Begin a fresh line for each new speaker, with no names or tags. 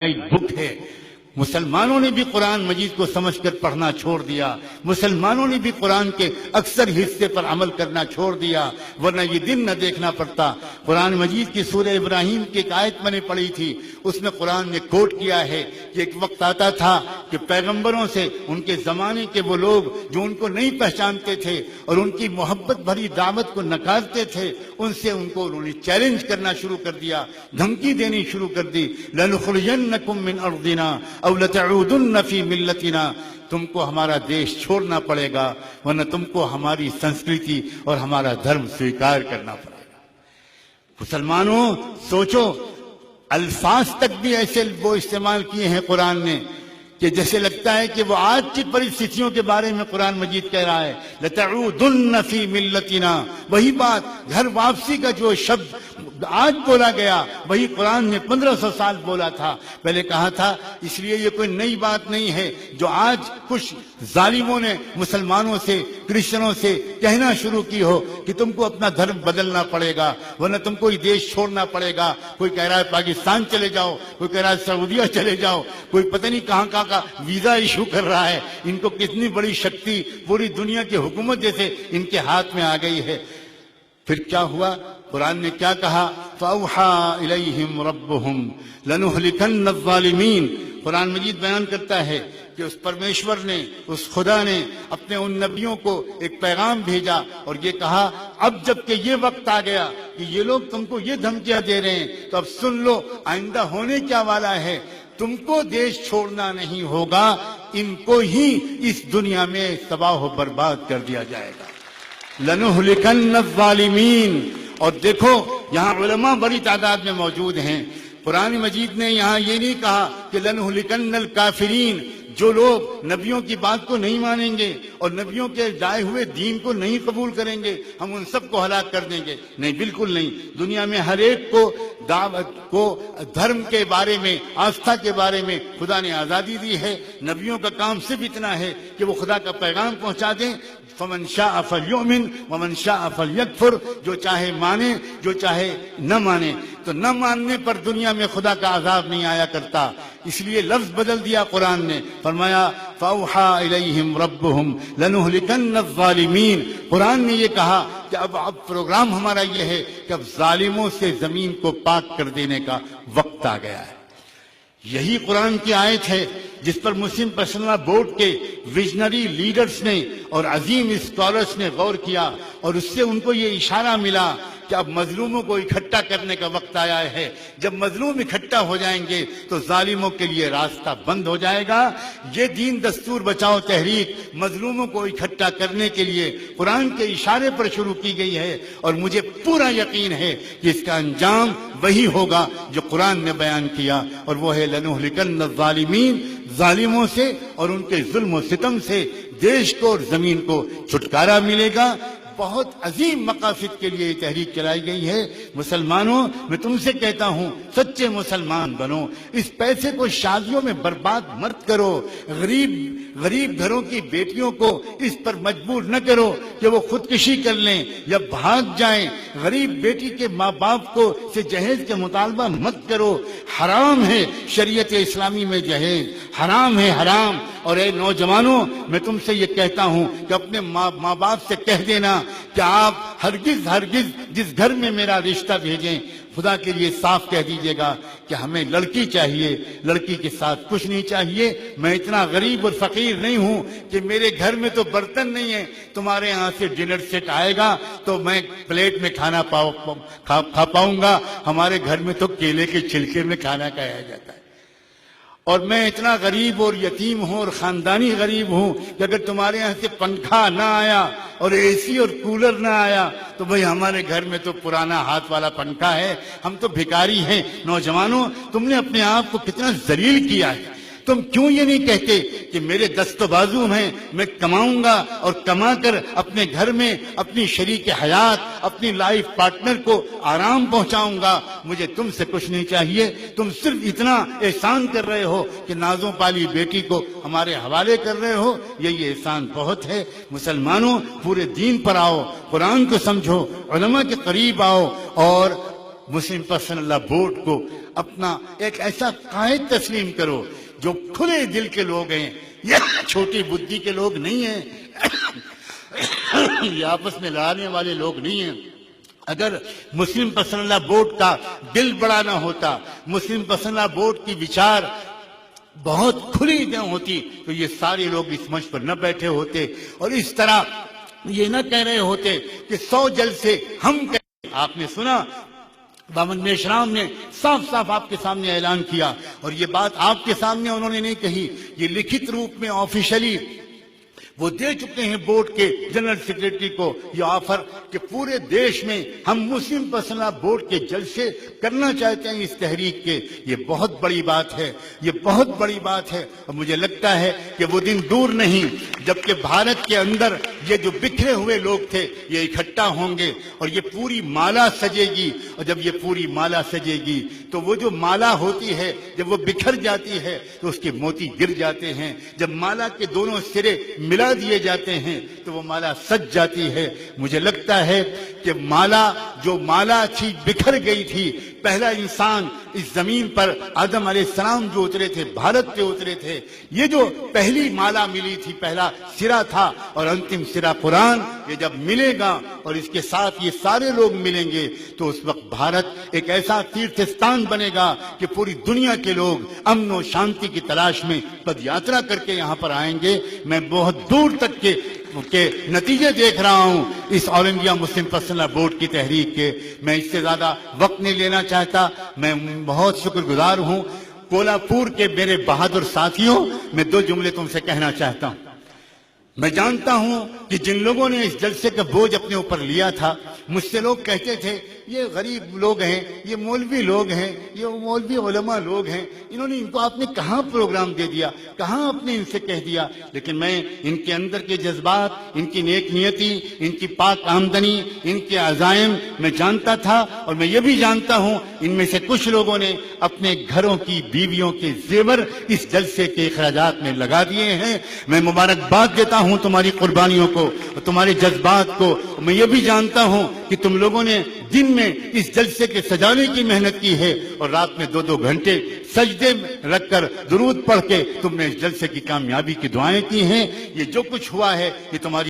Book है। मुसलमानों ने भी कुरान मजीद को समझ कर पढ़ना छोड़ दिया, मुसलमानों ने भी कुरान के अक्सर हिस्से पर अमल करना छोड़ दिया, वरना ये दिन न देखना पड़ता। कुरान मजीद की सूरह इब्राहिम की एक आयत मैंने पढ़ी थी, उसमें कुरान ने कोट किया है कि एक वक्त आता था कि पैगंबरों से उनके जमाने के वो लोग जो उनको नहीं पहचानते थे और उनकी मोहब्बत भरी दावत को नकारते थे, उनसे उन्होंने चैलेंज करना शुरू कर दिया, धमकी देनी शुरू कर दी। लनुखरिजन्नकुम मिन अर्दिना औ लतऊदुन्न फी मिल्लतिना, तुमको हमारा देश छोड़ना पड़ेगा वरना तुमको हमारी संस्कृति और हमारा धर्म स्वीकार करना पड़ेगा। मुसलमानों सोचो, अल्फाज तक भी ऐसे वो इस्तेमाल किए हैं कुरान ने कि जैसे लगता है कि वो आज की परिस्थितियों के बारे में कुरान मजीद कह रहा है। लतऊदुन्न फी मिल्लतिना, वही बात, घर वापसी का जो शब्द आज बोला गया वही कुरान ने 1500 साल बोला था, पहले कहा था। इसलिए ये कोई नई बात नहीं है जो आज कुछ जालिमों ने मुसलमानों से, क्रिश्चियनों से कहना शुरू की हो कि तुमको अपना धर्म बदलना पड़ेगा वरना तुमको ये देश छोड़ना पड़ेगा। कोई कह रहा है पाकिस्तान चले जाओ, कोई कह रहा है सऊदीया चले जाओ, कोई पता नहीं कहां कहां का वीजा इशू कर रहा है। इनको कितनी बड़ी शक्ति पूरी दुनिया की हुकूमत जैसे इनके हाथ में आ गई है। फिर क्या हुआ, कुरान ने क्या कहा, फ़अौहा इलैहिम रब्बुहुम लनुहलिकन्न ज़ालिमीन। कुरान मजीद बयान करता है कि उस परमेश्वर ने, उस खुदा ने अपने उन नबियों को एक पैगाम भेजा और ये कहा, अब जबकि ये वक्त आ गया कि ये लोग तुमको ये धमकियां दे रहे हैं तो अब सुन लो आइंदा होने क्या वाला है। तुमको देश छोड़ना नहीं होगा, इनको ही इस दुनिया में तबाह बर्बाद कर दिया जाएगा। लनुहलिकन्न ज़ालिमीन। और देखो यहाँ उलमा बड़ी तादाद में मौजूद हैं। कुरान मजीद ने यहाँ ये नहीं कहा कि लनुहलिकन्नल काफिरीन, जो लोग नबियों की बात को नहीं मानेंगे और नबियों के लाए हुए दीन को नहीं कबूल करेंगे हम उन सबको हलाक कर देंगे। नहीं, बिल्कुल नहीं। दुनिया में हर एक को दावत को धर्म के बारे में, आस्था के बारे में खुदा ने आज़ादी दी है। नबियों का काम सिर्फ इतना है कि वो खुदा का पैगाम पहुंचा दें। फमन शाअ फलयुमिन वमन शाअ फलयकफुर, जो चाहे माने, जो चाहे न माने। तो न मानने पर दुनिया में खुदा का अजाब नहीं आया करता, इसलिए लफ्ज बदल दिया कुरान ने, फरमाया फ़अौहा इलैहिम रब्बुहुम लनुहलिकन्न ज़ालिमीन। कुरान ने ये कहा कि अब प्रोग्राम हमारा ये है कि अब जालिमों से जमीन को पाक कर देने का वक्त आ गया है। यही कुरान की आयत है जिस पर मुस्लिम पर्सनल बोर्ड के विजनरी लीडर्स ने और अजीम स्कॉलर्स ने गौर किया और उससे उनको ये इशारा मिला कि अब मजलूमों को इकट्ठा करने का वक्त आया है। जब मजलूम इकट्ठा हो जाएंगे तो जालिमों के लिए रास्ता बंद हो जाएगा। ये दीन दस्तूर बचाओ तहरीक मजलूमों को इकट्ठा करने के लिए कुरान के इशारे पर शुरू की गई है और मुझे पूरा यकीन है कि इसका अंजाम वही होगा जो कुरान ने बयान किया, और वो है लनुहलिकन्न ज़ालिमीन, जालिमों से और उनके जुल्म और सितम से देश को और जमीन को छुटकारा मिलेगा। बहुत अजीम मकासद के लिए तहरीक चलाई गई है। मुसलमानों, मैं तुमसे कहता हूं, सच्चे मुसलमान बनो, इस पैसे को शादियों में बर्बाद मत करो। गरीब घरों की बेटियों को इस पर मजबूर न करो कि वो खुदकुशी कर लें या भाग जाएं। गरीब बेटी के माँ बाप को से जहेज के मुतालबा मत करो। हराम है शरीयत इस्लामी में जहेज, हराम है, हराम। और ए नौजवानों, मैं तुमसे ये कहता हूं कि अपने माँ बाप से कह देना कि आप हरगिज जिस घर में मेरा रिश्ता भेजें, खुदा के लिए साफ कह दीजिएगा कि हमें लड़की चाहिए, लड़की के साथ कुछ नहीं चाहिए। मैं इतना गरीब और फकीर नहीं हूं कि मेरे घर में तो बर्तन नहीं है, तुम्हारे यहाँ से डिनर सेट आएगा तो मैं प्लेट में खाना खा पाऊंगा। हमारे घर में तो केले के छिलके में खाना खाया जाता है। और मैं इतना गरीब और यतीम हूं और खानदानी गरीब हूं कि अगर तुम्हारे यहाँ से पंखा ना आया और एसी और कूलर ना आया तो भाई हमारे घर में तो पुराना हाथ वाला पंखा है, हम तो भिखारी हैं। नौजवानों, तुमने अपने आप को कितना जलील किया है। तुम क्यों ये नहीं कहते कि मेरे दस्तो बाजू हैं, मैं कमाऊंगा और कमा कर अपने घर में अपनी शरीक हयात, अपनी लाइफ पार्टनर को आराम पहुंचाऊंगा। मुझे तुमसे कुछ नहीं चाहिए। तुम सिर्फ इतना एहसान कर रहे हो कि नाजों पाली बेटी को हमारे हवाले कर रहे हो। यही एहसान बहुत है। मुसलमानों, पूरे दीन पर आओ, कुरान को समझो, उलमा के करीब आओ और مسلم پرسنل لا بورڈ کو اپنا ایک ایسا قائد تسلیم کرو جو کھلے دل کے لوگ ہیں، یہ چھوٹی بدھی کے لوگ نہیں ہیں، یہ آپس میں لڑانے والے لوگ نہیں ہیں۔ اگر مسلم پرسنل لا بورڈ کا دل بڑا نہ ہوتا، مسلم پرسنل لا بورڈ کی وچار بہت کھلی نہ ہوتی، تو یہ سارے لوگ اس منچ پر نہ بیٹھے ہوتے اور اس طرح یہ نہ کہہ رہے ہوتے کہ 100 جلسے ہم کہیں۔ آپ نے سنا بامن میشرام نے صاف صاف آپ کے سامنے اعلان کیا، اور یہ بات آپ کے سامنے انہوں نے نہیں کہی، یہ لکھت روپ میں آفیشلی وہ دے چکے ہیں بورڈ کے جنرل سیکریٹری کو یہ آفر کہ پورے دیش میں ہم مسلم پرسنل لا بورڈ کے جلسے کرنا چاہتے ہیں اس تحریک کے۔ یہ بہت بڑی بات ہے، یہ بہت بڑی بات ہے، اور مجھے لگتا ہے کہ وہ دن دور نہیں جبکہ بھارت کے اندر یہ جو بکھرے ہوئے لوگ تھے یہ اکٹھا ہوں گے اور یہ پوری مالا سجے گی، اور جب یہ پوری مالا سجے گی تو وہ جو مالا ہوتی ہے جب وہ بکھر جاتی ہے تو اس کے موتی گر جاتے ہیں، جب مالا کے دونوں سرے ملا دیے جاتے ہیں تو وہ مالا سج جاتی ہے۔ مجھے لگتا ہے کہ جو مالا تھی بکھر گئی تھی، پہلا انسان اس زمین پر آدم علیہ السلام جو اترے تھے، بھارت پہ اترے تھے، یہ جو پہلی مالا ملی تھی، پہلا سرا تھا اور انتم سرا قرآن، یہ جب ملے گا اور اس کے ساتھ یہ سارے لوگ ملیں گے تو اس وقت بھارت ایک ایسا تیرتھستان بنے گا کہ پوری دنیا کے لوگ امن و شانتی کی تلاش میں پد یاترا کر کے یہاں پر آئیں گے۔ میں بہت دور تک کے نتیجے دیکھ رہا ہوں اس آل انڈیا مسلم پرسنل لا بورڈ کی تحریک کے۔ میں اس سے زیادہ وقت نہیں لینا چاہتا، میں بہت شکر گزار ہوں کولہاپور کے میرے بہادر ساتھیوں۔ میں 2 جملے تم سے کہنا چاہتا ہوں۔ میں جانتا ہوں کہ جن لوگوں نے اس جلسے کا بوجھ اپنے اوپر لیا تھا، مجھ سے لوگ کہتے تھے یہ غریب لوگ ہیں، یہ مولوی لوگ ہیں، یہ مولوی علماء لوگ ہیں، ان کو آپ نے کہاں پروگرام دے دیا، کہاں آپ نے ان سے کہہ دیا۔ لیکن میں ان کے اندر کے جذبات، ان کی نیک نیتی، ان کی پاک آمدنی، ان کے عزائم میں جانتا تھا، اور میں یہ بھی جانتا ہوں ان میں سے کچھ لوگوں نے اپنے گھروں کی بیویوں کے زیور اس جلسے کے اخراجات میں لگا دیے ہیں۔ میں مبارکباد دیتا ہوں تمہاری قربانیوں کو اور تمہارے جذبات کو۔ میں یہ بھی جانتا ہوں کہ تم لوگوں نے دن میں اس جلسے کے سجانے کی محنت کی ہے اور رات میں 2 گھنٹے سجدے میں رکھ کر درود پڑھ کے تم نے اس جلسے کی کامیابی کی دعائیں کی ہیں۔ یہ جو کچھ ہوا ہے یہ تمہاری